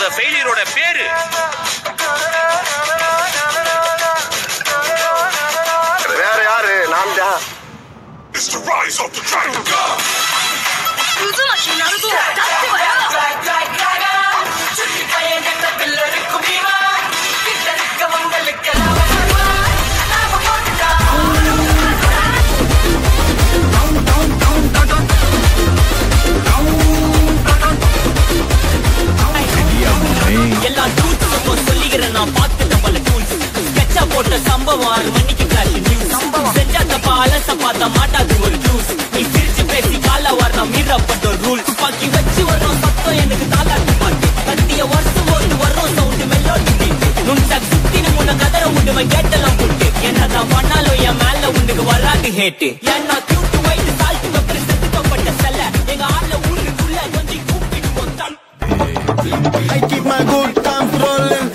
அந்த ஃபெயிலியரோட பேரு. வேற யாரு? நான் தான். It's the rise of the dragon god. 渦巻きになるぞ。だってはよ。எல்லாம் டூல்ஸ் சொல்லிக்கிறேன் நான் பார்த்துட்டேன் பல டூல்ஸ். ஸ்கெட்சா போட்ட சம்பவம் 6 மணிக்கு கிளாஷ் நியூஸ். செஞ்சா தப்பா அலச பார்த்தா மாட்டாது ஒரு ஜூஸ். நீ சிரிச்சு பேசி கால வரணும் மீறப்பட்ட ரூல். துப்பாக்கி வச்சு வரும் சத்தம் எனக்கு தாலாட்டு பாட்டு. கத்திய வருஷம் போட்டு வரும் சவுண்ட் மெல்லோடி பீட்டு. நுண்சாக் சுத்தினு முன்ன கதற விடுவேன் கேட்டெல்லாம் புட்டு. என்னதான் பண்ணாலும் என் மேல உனக்கு வராது ஹேட்டு. ஏன்னா கியூட் ஒயிட் சால்ட் பெப்பர் செத்துக்கப்பட்ட செல்ல எங்க ஆள ஊருக்குள்ள கொஞ்சம் கூப்பிடுவோம். I keep my good times rolling.